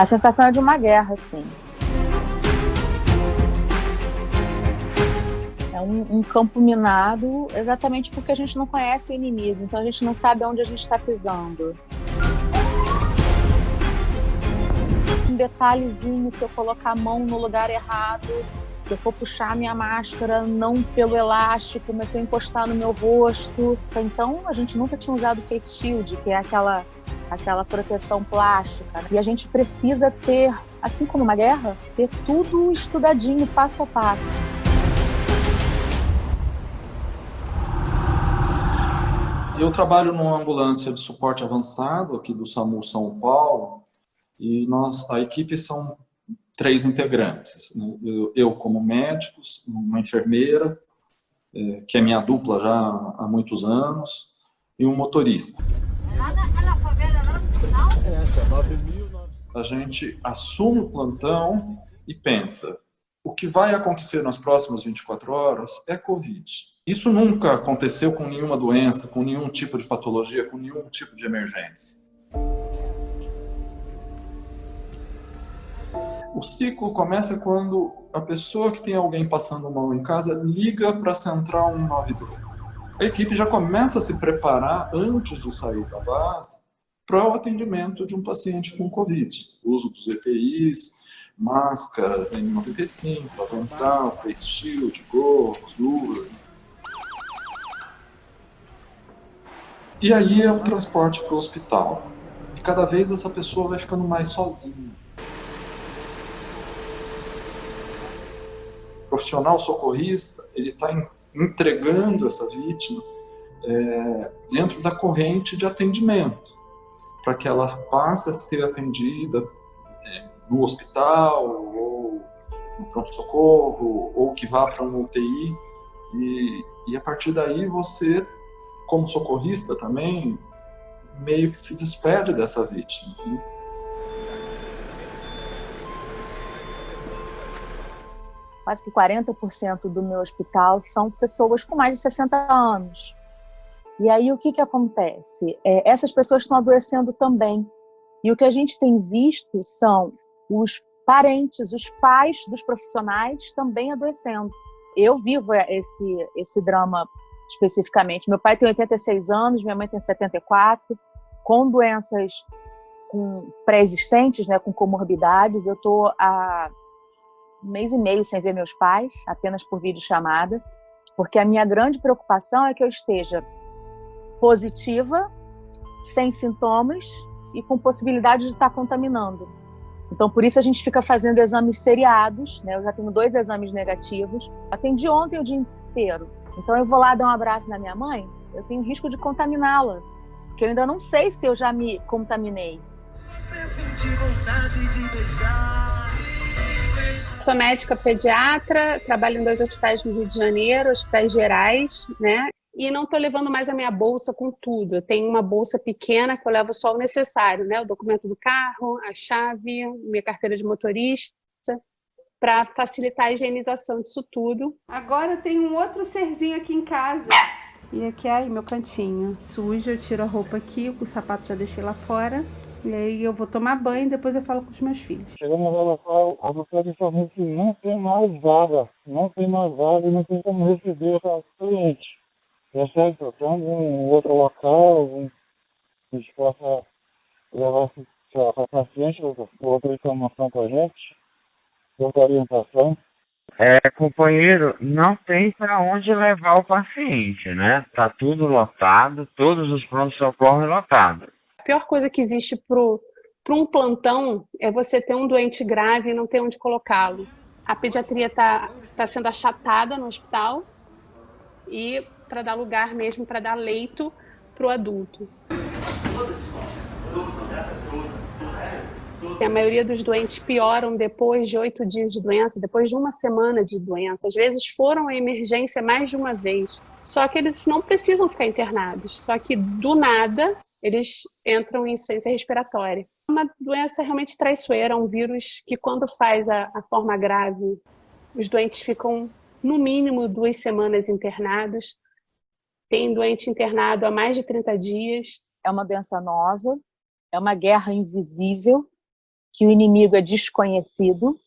A sensação é de uma guerra, sim. É um campo minado exatamente porque a gente não conhece o inimigo, então a gente não sabe onde a gente está pisando. Um detalhezinho, se eu colocar a mão no lugar errado, se eu for puxar minha máscara não pelo elástico, mas se eu encostar no meu rosto. Então, a gente nunca tinha usado face shield, que é aquela proteção plástica. E a gente precisa ter, assim como uma guerra, ter tudo estudadinho, passo a passo. Eu trabalho numa ambulância de suporte avançado aqui do SAMU São Paulo e a equipe são 3 integrantes. Né? Eu como médico, uma enfermeira, que é minha dupla já há muitos anos, e um motorista. A gente assume o plantão e pensa, o que vai acontecer nas próximas 24 horas é Covid. Isso nunca aconteceu com nenhuma doença, com nenhum tipo de patologia, com nenhum tipo de emergência. O ciclo começa quando a pessoa que tem alguém passando mal em casa liga para a central 192. A equipe já começa a se preparar antes de sair da base para o atendimento de um paciente com Covid. O uso dos EPIs, máscaras N95, avental, face shield, gorros, luvas. E aí é o transporte para o hospital. E cada vez essa pessoa vai ficando mais sozinha. O profissional socorrista, ele está entregando essa vítima dentro da corrente de atendimento, para que ela passe a ser atendida no hospital, ou no pronto-socorro, ou que vá para uma UTI. E a partir daí você, como socorrista também, meio que se despede dessa vítima. Quase que 40% do meu hospital são pessoas com mais de 60 anos. E aí o que acontece? Essas pessoas estão adoecendo também. E o que a gente tem visto são os parentes, os pais dos profissionais também adoecendo. Eu vivo esse drama especificamente. Meu pai tem 86 anos, minha mãe tem 74, com doenças pré-existentes, né, com comorbidades. Eu estou há 1 mês e meio sem ver meus pais, apenas por videochamada, porque a minha grande preocupação é que eu esteja positiva, sem sintomas e com possibilidade de estar contaminando. Então, por isso a gente fica fazendo exames seriados, né? Eu já tenho 2 exames negativos. Atendi ontem o dia inteiro. Então, eu vou lá dar um abraço na minha mãe, eu tenho risco de contaminá-la, porque eu ainda não sei se eu já me contaminei. Você sentiu vontade de beijar? Sou médica pediatra, trabalho em 2 hospitais no Rio de Janeiro, hospitais gerais, né? E não estou levando mais a minha bolsa com tudo. Eu tenho uma bolsa pequena que eu levo só o necessário, né? O documento do carro, a chave, minha carteira de motorista, para facilitar a higienização disso tudo. Agora eu tenho um outro serzinho aqui em casa. E aqui é aí meu cantinho sujo, eu tiro a roupa aqui, o sapato já deixei lá fora. E aí eu vou tomar banho e depois eu falo com os meus filhos. Chegando no local, a doutora disse a gente que não tem mais vaga e não tem como receber essa cliente. Já sei, procurando um outro local, que a gente possa levar essa paciente, outra informação para a gente, outra orientação. Companheiro, não tem para onde levar o paciente, né? Tá tudo lotado, todos os pronto-socorros lotados. A pior coisa que existe para um plantão é você ter um doente grave e não ter onde colocá-lo. A pediatria está sendo achatada no hospital e para dar lugar mesmo, para dar leito para o adulto. A maioria dos doentes pioram depois de 8 dias de doença, depois de 1 semana de doença. Às vezes foram à emergência mais de uma vez. Só que eles não precisam ficar internados. Só que, do nada, eles entram em insuficiência respiratória. É uma doença realmente traiçoeira, um vírus que, quando faz a forma grave, os doentes ficam, no mínimo, 2 semanas internados. Tem doente internado há mais de 30 dias. É uma doença nova, é uma guerra invisível, que o inimigo é desconhecido,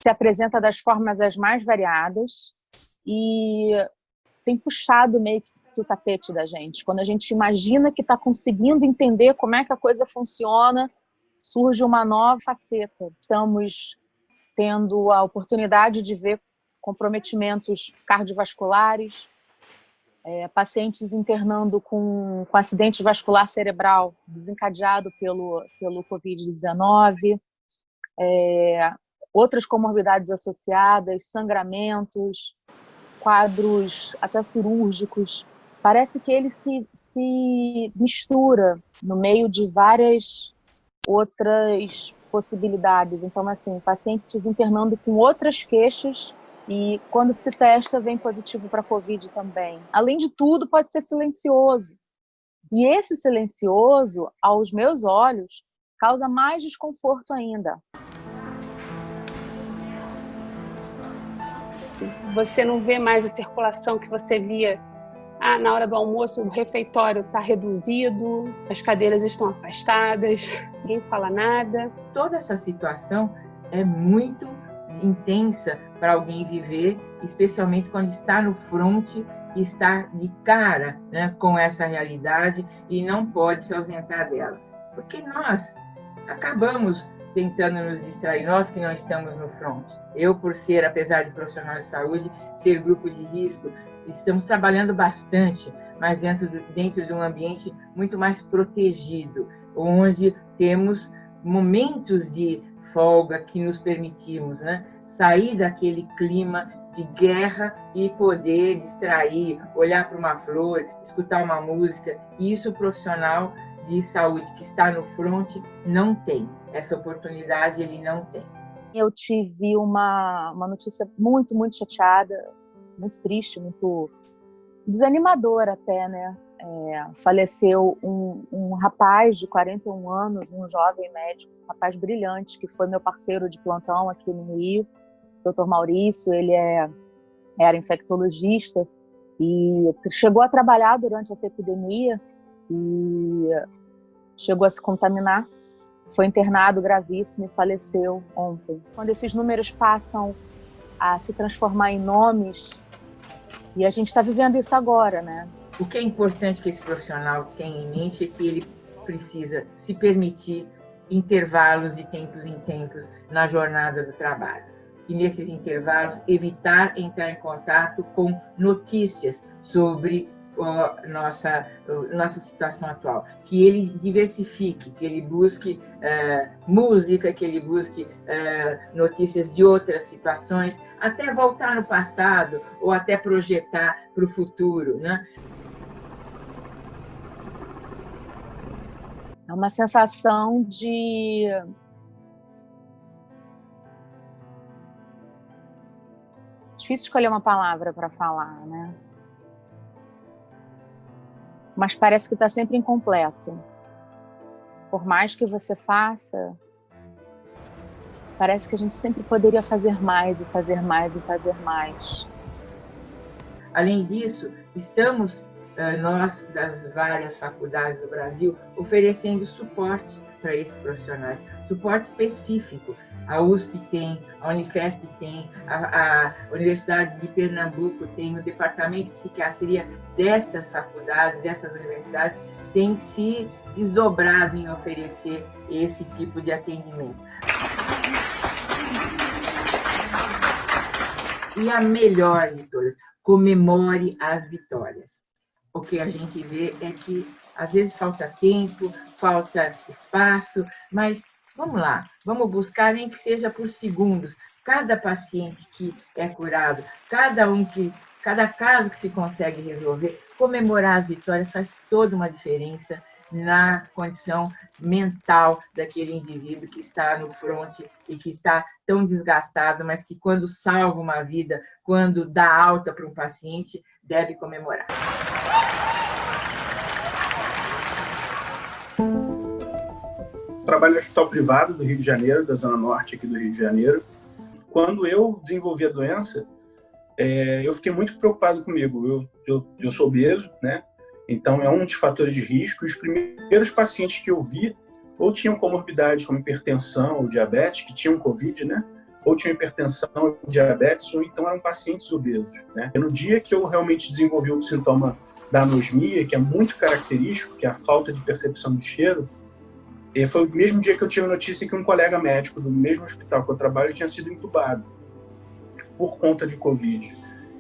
se apresenta das formas as mais variadas e tem puxado meio que o tapete da gente. Quando a gente imagina que está conseguindo entender como é que a coisa funciona, surge uma nova faceta. Estamos tendo a oportunidade de ver comprometimentos cardiovasculares, pacientes internando com acidente vascular cerebral desencadeado pelo Covid-19, outras comorbidades associadas, sangramentos, quadros até cirúrgicos. Parece que ele se mistura no meio de várias outras possibilidades. Então, assim, pacientes internando com outras queixas e quando se testa vem positivo para a Covid também. Além de tudo, pode ser silencioso. E esse silencioso, aos meus olhos, causa mais desconforto ainda. Você não vê mais a circulação que você via na hora do almoço, o refeitório está reduzido, as cadeiras estão afastadas, ninguém fala nada. Toda essa situação é muito intensa para alguém viver, especialmente quando está no fronte e está de cara, né, com essa realidade e não pode se ausentar dela. Porque nós acabamos tentando nos distrair, nós que não estamos no front. Eu, por ser, apesar de profissional de saúde, ser grupo de risco, estamos trabalhando bastante, mas dentro de um ambiente muito mais protegido, onde temos momentos de folga que nos permitimos, né, sair daquele clima de guerra e poder distrair, olhar para uma flor, escutar uma música. E isso o profissional de saúde que está no front não tem. Essa oportunidade ele não tem. Eu tive uma notícia muito, muito chateada, muito triste, muito desanimadora até, né? Faleceu um rapaz de 41 anos, um jovem médico, um rapaz brilhante, que foi meu parceiro de plantão aqui no Rio, Dr. Maurício. Ele era infectologista e chegou a trabalhar durante essa epidemia e chegou a se contaminar. Foi internado gravíssimo e faleceu ontem. Quando esses números passam a se transformar em nomes, e a gente está vivendo isso agora, né? O que é importante que esse profissional tenha em mente é que ele precisa se permitir intervalos de tempos em tempos na jornada do trabalho. E nesses intervalos evitar entrar em contato com notícias sobre nossa situação atual, que ele diversifique, que ele busque música, que ele busque notícias de outras situações, até voltar no passado ou até projetar para o futuro, né? É uma sensação de difícil escolher uma palavra para falar, né? Mas parece que está sempre incompleto. Por mais que você faça, parece que a gente sempre poderia fazer mais e fazer mais e fazer mais. Além disso, estamos, nós das várias faculdades do Brasil, oferecendo suporte para esses profissionais, suporte específico. A USP tem, a Unifesp tem, a Universidade de Pernambuco tem, o Departamento de Psiquiatria dessas faculdades, dessas universidades, tem se desdobrado em oferecer esse tipo de atendimento. E a melhor de todas, comemore as vitórias. O que a gente vê é que, às vezes, falta tempo, falta espaço, mas vamos lá, vamos buscar, nem que seja por segundos, cada paciente que é curado, cada caso que se consegue resolver, comemorar as vitórias faz toda uma diferença na condição mental daquele indivíduo que está no fronte e que está tão desgastado, mas que quando salva uma vida, quando dá alta para um paciente, deve comemorar. Trabalho no hospital privado do Rio de Janeiro, da Zona Norte aqui do Rio de Janeiro. Quando eu desenvolvi a doença, eu fiquei muito preocupado comigo. Eu sou obeso, né? Então é um dos fatores de risco. Os primeiros pacientes que eu vi ou tinham comorbidades como hipertensão ou diabetes, que tinham Covid, né? Ou tinham hipertensão ou diabetes, ou então eram pacientes obesos, né? E no dia que eu realmente desenvolvi o sintoma da anosmia, que é muito característico, que é a falta de percepção de cheiro, e foi o mesmo dia que eu tive a notícia que um colega médico do mesmo hospital que eu trabalho tinha sido entubado por conta de Covid.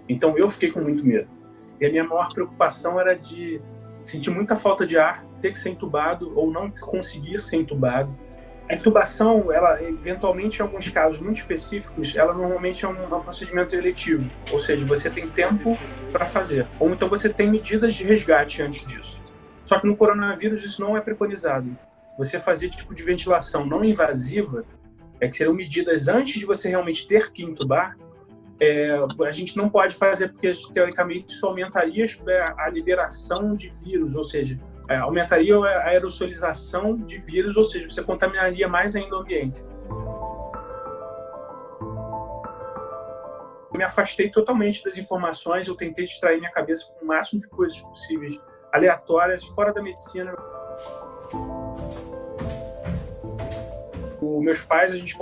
Então eu fiquei com muito medo. E a minha maior preocupação era de sentir muita falta de ar, ter que ser entubado ou não conseguir ser entubado. A intubação, ela eventualmente, em alguns casos muito específicos, ela normalmente é um procedimento eletivo, ou seja, você tem tempo para fazer, ou então você tem medidas de resgate antes disso. Só que no coronavírus isso não é preconizado. Você fazer tipo de ventilação não invasiva, que seriam medidas antes de você realmente ter que intubar, a gente não pode fazer porque, teoricamente, isso aumentaria a liberação de vírus, ou seja, aumentaria a aerosolização de vírus, ou seja, você contaminaria mais ainda o ambiente. Eu me afastei totalmente das informações, eu tentei distrair minha cabeça com o máximo de coisas possíveis, aleatórias, fora da medicina. Os meus pais, a gente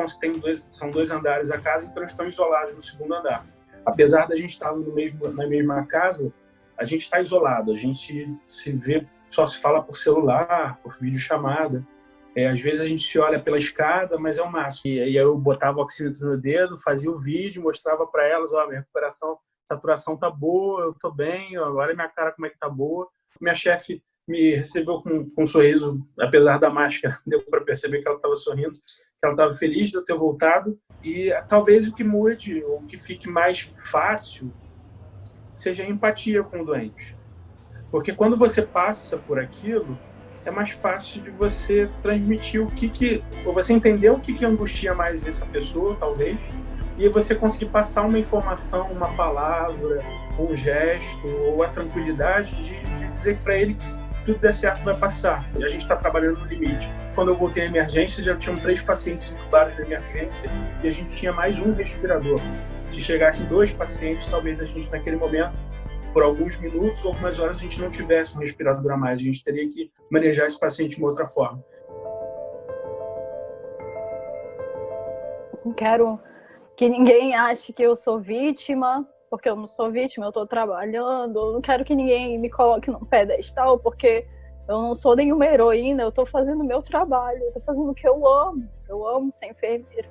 são 2 andares a casa, então eles estão isolados no 2º andar. Apesar da gente estar na mesma casa, a gente está isolado, a gente se vê, só se fala por celular, por videochamada. Às vezes a gente se olha pela escada, mas é o máximo. E aí eu botava o oxímetro no dedo, fazia o vídeo, mostrava para elas, minha recuperação, saturação tá boa, eu tô bem, olha minha cara como é que tá boa. Minha chefe me recebeu com um sorriso, apesar da máscara, deu para perceber que ela estava sorrindo, que ela estava feliz de eu ter voltado. E talvez o que mude, ou que fique mais fácil, seja a empatia com o doente. Porque quando você passa por aquilo, é mais fácil de você transmitir ou você entender o que angustia mais essa pessoa, talvez, e você conseguir passar uma informação, uma palavra, um gesto, ou a tranquilidade de dizer para ele que tudo der certo vai passar. E a gente está trabalhando no limite. Quando eu voltei à emergência, já tinham 3 pacientes entubados na emergência e a gente tinha mais um respirador. Se chegassem 2 pacientes, talvez a gente, naquele momento, por alguns minutos ou algumas horas, a gente não tivesse um respirador a mais. A gente teria que manejar esse paciente de uma outra forma. Não quero que ninguém ache que eu sou vítima, porque eu não sou vítima, eu estou trabalhando. Eu não quero que ninguém me coloque num pedestal, porque eu não sou nenhuma heroína, eu estou fazendo o meu trabalho, eu estou fazendo o que eu amo. Eu amo ser enfermeira.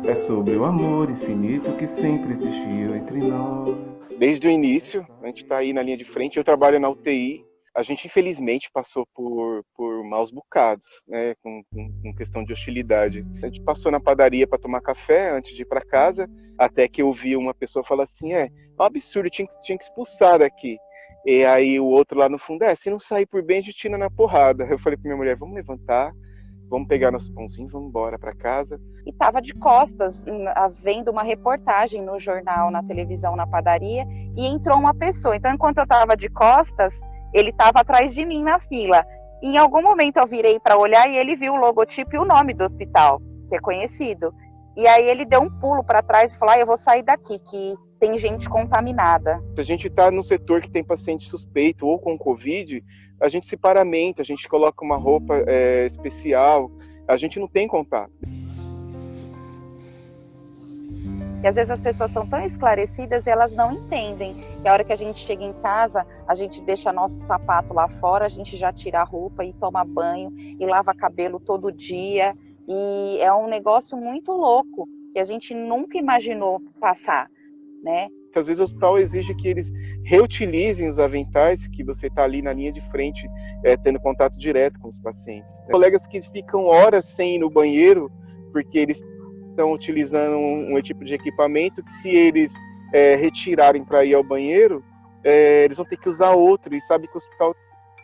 É sobre o amor infinito que sempre existiu entre nós. Desde o início, a gente está aí na linha de frente. Eu trabalho na UTI. A gente, infelizmente, passou por maus bocados, né, com questão de hostilidade. A gente passou na padaria para tomar café antes de ir para casa, até que eu vi uma pessoa falar assim, é um absurdo, tinha que expulsar daqui. E aí o outro lá no fundo, se não sair por bem, a gente tira na porrada. Eu falei para minha mulher, vamos levantar, vamos pegar nosso pãozinho, vamos embora para casa. E estava de costas, vendo uma reportagem no jornal, na televisão, na padaria, e entrou uma pessoa. Então, enquanto eu estava de costas, ele estava atrás de mim na fila. E em algum momento eu virei para olhar e ele viu o logotipo e o nome do hospital, que é conhecido. E aí ele deu um pulo para trás e falou, eu vou sair daqui, que tem gente contaminada. Se a gente está no setor que tem paciente suspeito ou com Covid, a gente se paramenta, a gente coloca uma roupa especial, a gente não tem contato. E às vezes as pessoas são tão esclarecidas e elas não entendem. E a hora que a gente chega em casa, a gente deixa nosso sapato lá fora, a gente já tira a roupa e toma banho e lava cabelo todo dia. E é um negócio muito louco que a gente nunca imaginou passar, né? Às vezes o hospital exige que eles reutilizem os aventais, que você está ali na linha de frente, tendo contato direto com os pacientes. Colegas que ficam horas sem ir no banheiro, porque eles estão utilizando um tipo de equipamento que, se eles retirarem para ir ao banheiro, eles vão ter que usar outro, e sabe que o hospital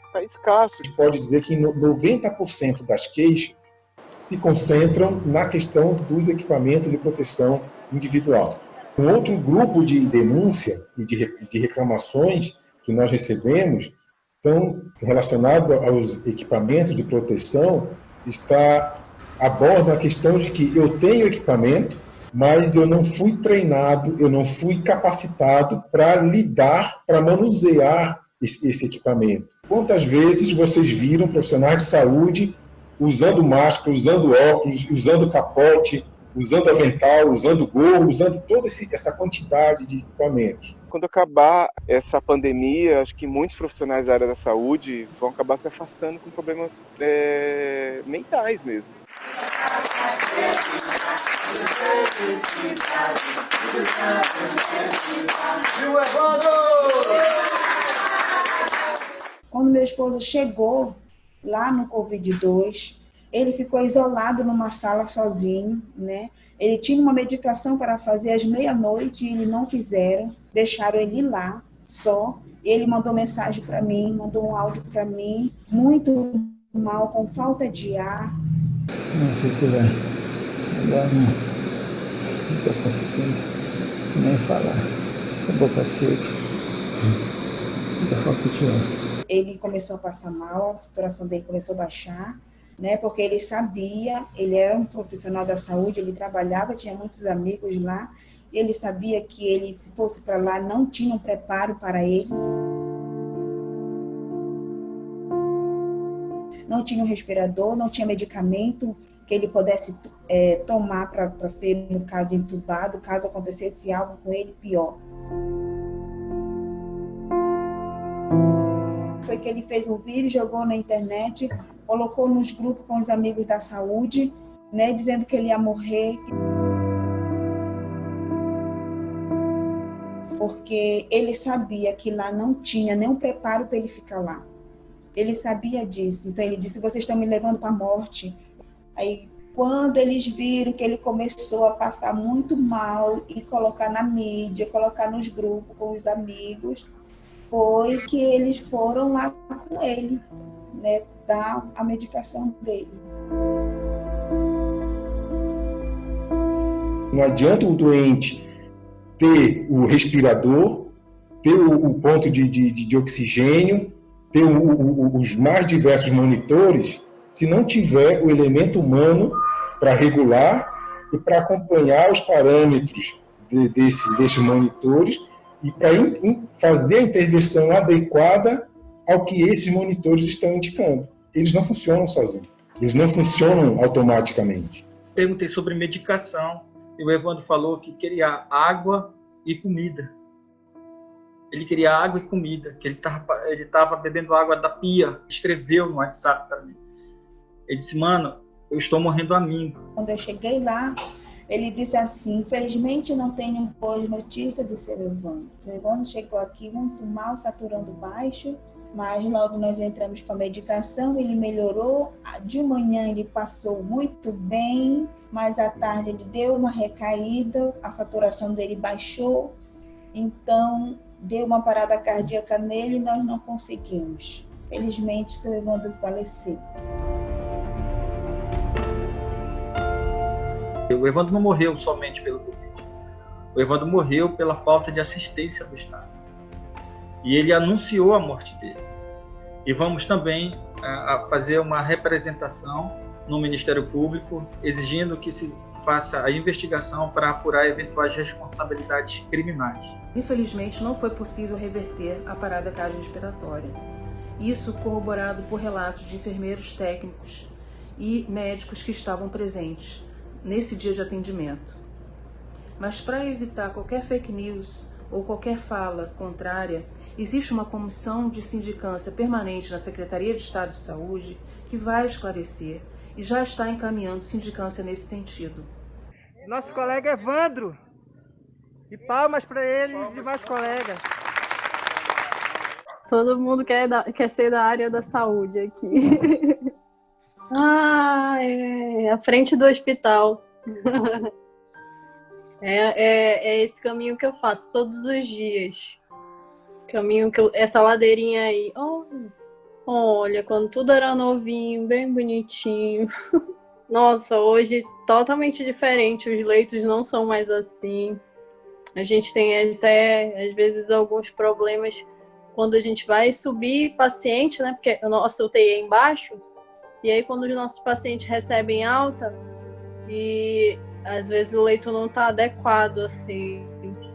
está escasso. A gente pode dizer que 90% das queixas se concentram na questão dos equipamentos de proteção individual. Um outro grupo de denúncia e de reclamações que nós recebemos são relacionados aos equipamentos de proteção, está abordam a questão de que eu tenho equipamento, mas eu não fui treinado, eu não fui capacitado para lidar, para manusear esse equipamento. Quantas vezes vocês viram profissionais de saúde usando máscara, usando óculos, usando capote, usando avental, usando gorro, usando toda essa quantidade de equipamentos? Quando acabar essa pandemia, acho que muitos profissionais da área da saúde vão acabar se afastando com problemas mentais mesmo. Quando meu esposo chegou lá no Covid-2, ele ficou isolado numa sala sozinho, né? Ele tinha uma medicação para fazer às meia-noite e eles não fizeram, deixaram ele lá só. Ele mandou mensagem para mim, mandou um áudio para mim, muito mal, com falta de ar. Não sei se vai. Agora não estou conseguindo nem falar. Com a boca seca. Fica falta de ar. Ele começou a passar mal, a saturação dele começou a baixar, né? Porque ele sabia, ele era um profissional da saúde, ele trabalhava, tinha muitos amigos lá, e ele sabia que ele, se fosse para lá, não tinha um preparo para ele. Não tinha um respirador, não tinha medicamento que ele pudesse tomar para ser, no caso, entubado, caso acontecesse algo com ele pior. Foi que ele fez um vídeo, jogou na internet, colocou nos grupos com os amigos da saúde, né, dizendo que ele ia morrer. Porque ele sabia que lá não tinha nenhum preparo para ele ficar lá. Ele sabia disso, então ele disse, vocês estão me levando para a morte. Aí, quando eles viram que ele começou a passar muito mal e colocar na mídia, colocar nos grupos com os amigos, foi que eles foram lá com ele, né, dar a medicação dele. Não adianta o doente ter o respirador, ter o ponto de oxigênio, ter os mais diversos monitores, se não tiver o elemento humano para regular e para acompanhar os parâmetros desses monitores e para fazer a intervenção adequada ao que esses monitores estão indicando. Eles não funcionam sozinhos, eles não funcionam automaticamente. Perguntei sobre medicação e o Evandro falou que queria água e comida. Ele queria água e comida, que ele estava bebendo água da pia. Escreveu no WhatsApp para mim. Ele disse, mano, eu estou morrendo amigo. Quando eu cheguei lá, ele disse assim, infelizmente não tenho boas notícias do seu Evandro. O seu Evandro chegou aqui muito mal, saturando baixo, mas logo nós entramos com a medicação, ele melhorou. De manhã ele passou muito bem, mas à tarde ele deu uma recaída, a saturação dele baixou, então deu uma parada cardíaca nele e nós não conseguimos. Felizmente, seu Evandro faleceu. O Evandro não morreu somente pelo Covid. O Evandro morreu pela falta de assistência do Estado. E ele anunciou a morte dele. E vamos também fazer uma representação no Ministério Público, exigindo que se faça a investigação para apurar eventuais responsabilidades criminais. Infelizmente, não foi possível reverter a parada cardiorrespiratória. Isso corroborado por relatos de enfermeiros técnicos e médicos que estavam presentes nesse dia de atendimento. Mas para evitar qualquer fake news ou qualquer fala contrária, existe uma comissão de sindicância permanente na Secretaria de Estado de Saúde que vai esclarecer e já está encaminhando sindicância nesse sentido. Nosso colega Evandro, e palmas para ele e demais colegas. Todo mundo quer ser da área da saúde aqui. É a frente do hospital. É esse caminho que eu faço todos os dias. Essa ladeirinha aí. Olha, quando tudo era novinho, bem bonitinho. Nossa, hoje totalmente diferente. Os leitos não são mais assim. A gente tem até, às vezes, alguns problemas quando a gente vai subir paciente, né? Porque o nosso UTI é embaixo. E aí, quando os nossos pacientes recebem alta, e às vezes o leito não está adequado, assim,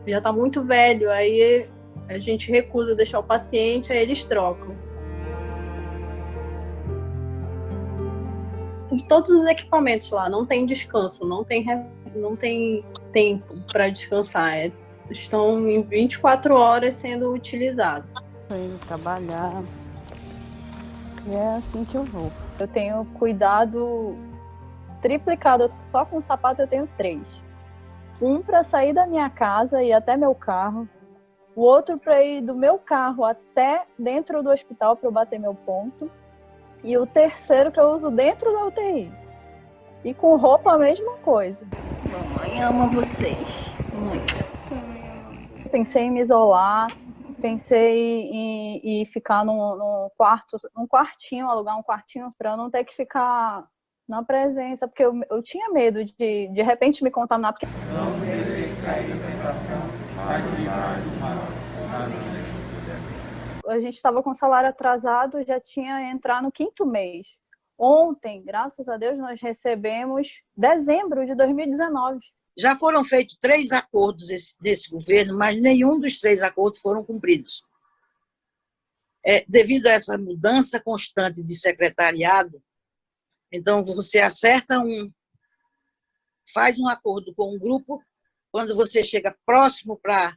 já está muito velho, aí a gente recusa deixar o paciente, aí eles trocam. Todos os equipamentos lá, não tem descanso, não tem tempo para descansar, estão em 24 horas sendo utilizados. Estou indo trabalhar, e é assim que eu vou. Eu tenho cuidado triplicado, só com sapato eu tenho 3. Um para sair da minha casa e até meu carro, o outro para ir do meu carro até dentro do hospital para eu bater meu ponto, e o terceiro que eu uso dentro da UTI. E com roupa a mesma coisa. Mamãe ama vocês muito. Pensei em me isolar, pensei em ficar num quartinho, alugar um quartinho para não ter que ficar na presença, porque eu tinha medo de repente me contaminar. Porque... A gente estava com salário atrasado, já tinha entrar no 5º mês. Ontem, graças a Deus, nós recebemos dezembro de 2019. Já foram feitos 3 acordos nesse governo, mas nenhum dos 3 acordos foram cumpridos. Devido a essa mudança constante de secretariado, então você faz um acordo com um grupo, quando você chega próximo para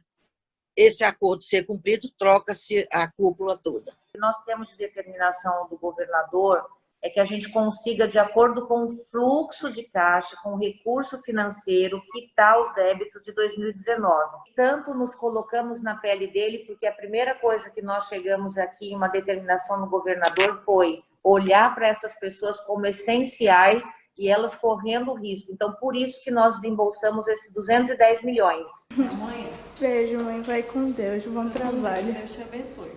esse acordo ser cumprido, troca-se a cúpula toda. Nós temos de determinação do governador é que a gente consiga, de acordo com o fluxo de caixa, com o recurso financeiro, quitar os débitos de 2019. Tanto nos colocamos na pele dele, porque a primeira coisa que nós chegamos aqui, uma determinação no governador, foi olhar para essas pessoas como essenciais e elas correndo risco. Então, por isso que nós desembolsamos esses 210 milhões. Beijo, mãe. Vai com Deus. Bom trabalho. Deus te abençoe.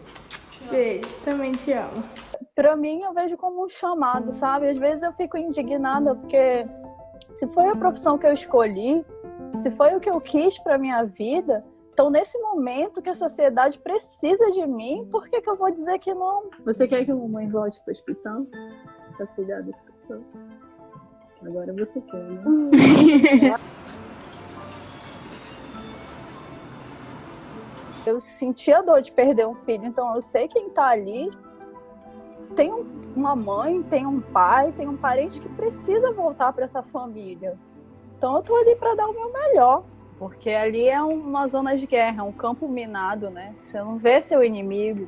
Beijo. Também te amo. Para mim, eu vejo como um chamado, sabe? Às vezes eu fico indignada, porque se foi a profissão que eu escolhi, se foi o que eu quis para minha vida, então nesse momento que a sociedade precisa de mim, por que eu vou dizer que não? Você quer que a mamãe volte para o hospital? Para cuidar das pessoas? Agora você quer, né? Eu senti a dor de perder um filho, então eu sei quem tá ali. Tem uma mãe, tem um pai, tem um parente que precisa voltar para essa família. Então eu tô ali para dar o meu melhor, porque ali é uma zona de guerra, um campo minado, né? Você não vê seu inimigo,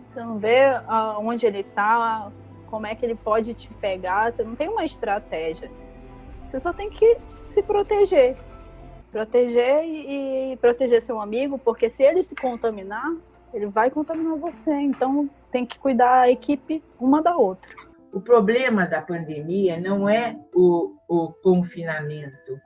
você não vê onde ele tá, como é que ele pode te pegar, você não tem uma estratégia. Você só tem que se proteger. Proteger e proteger seu amigo, porque se ele se contaminar, ele vai contaminar você. Então tem que cuidar a equipe uma da outra. O problema da pandemia não é o confinamento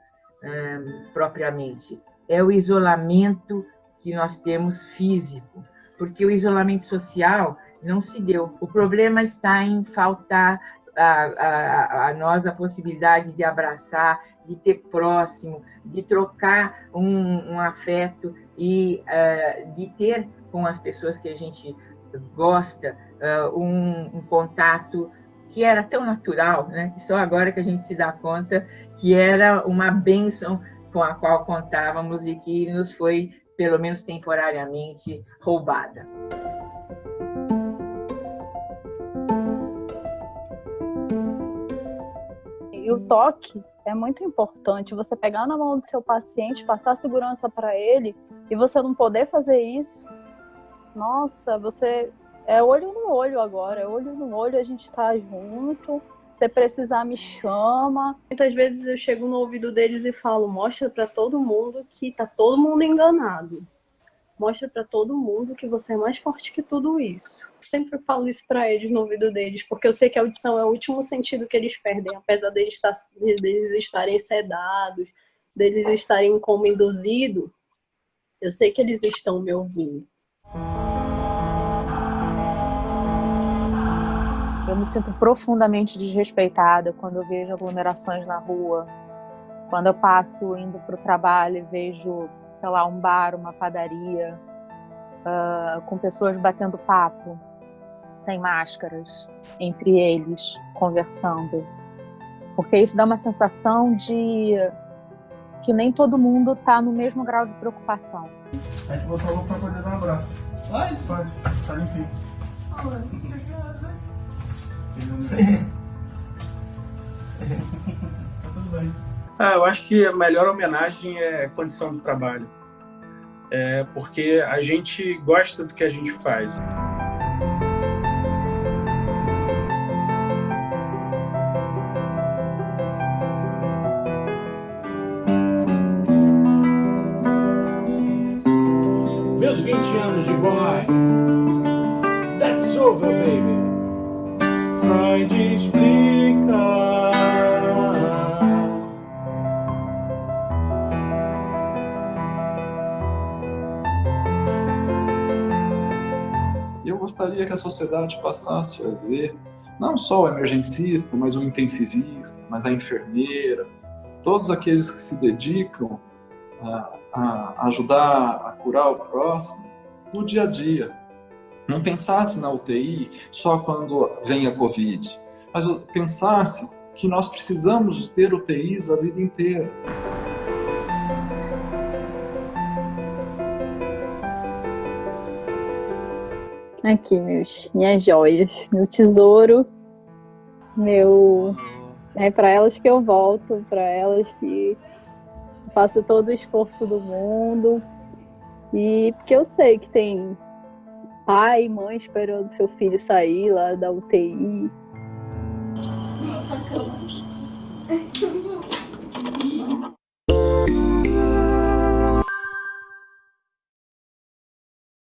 propriamente, é o isolamento que nós temos físico, porque o isolamento social não se deu. O problema está em faltar a nós a possibilidade de abraçar, de ter próximo, de trocar um afeto e de ter com as pessoas que a gente gosta um contato que era tão natural, né? Só agora que a gente se dá conta que era uma bênção com a qual contávamos e que nos foi, pelo menos temporariamente, roubada. E o toque é muito importante. Você pegar na mão do seu paciente, passar segurança para ele, e você não poder fazer isso, nossa, você é olho no olho agora, é olho no olho, a gente tá junto. Se precisar, me chama. Muitas vezes eu chego no ouvido deles e falo, mostra para todo mundo que tá todo mundo enganado. Mostra para todo mundo que você é mais forte que tudo isso. Sempre falo isso para eles no ouvido deles, porque eu sei que a audição é o último sentido que eles perdem, apesar deles estarem sedados, deles estarem em coma induzido, eu sei que eles estão me ouvindo. Eu me sinto profundamente desrespeitada quando eu vejo aglomerações na rua, quando eu passo indo para o trabalho e vejo, sei lá, um bar, uma padaria, com pessoas batendo papo, sem máscaras, entre eles, conversando. Porque isso dá uma sensação de que nem todo mundo está no mesmo grau de preocupação. A gente botou louco para poder dar um abraço. Pode? Pode. Tá limpinho. Tá tudo bem. Eu acho que a melhor homenagem é a condição do trabalho. Porque a gente gosta do que a gente faz. Meus 20 anos de boy, that's over, baby. Freud explica. Eu gostaria que a sociedade passasse a ver não só o emergencista, mas o intensivista, mas a enfermeira, todos aqueles que se dedicam a ajudar a curar o próximo no dia a dia. Não pensasse na UTI só quando vem a Covid, mas pensasse que nós precisamos de ter UTIs a vida inteira. Aqui, minhas joias, meu tesouro, é para elas que eu volto, para elas que faço todo o esforço do mundo, e porque eu sei que tem pai e mãe esperando seu filho sair lá da UTI. Nossa, cama.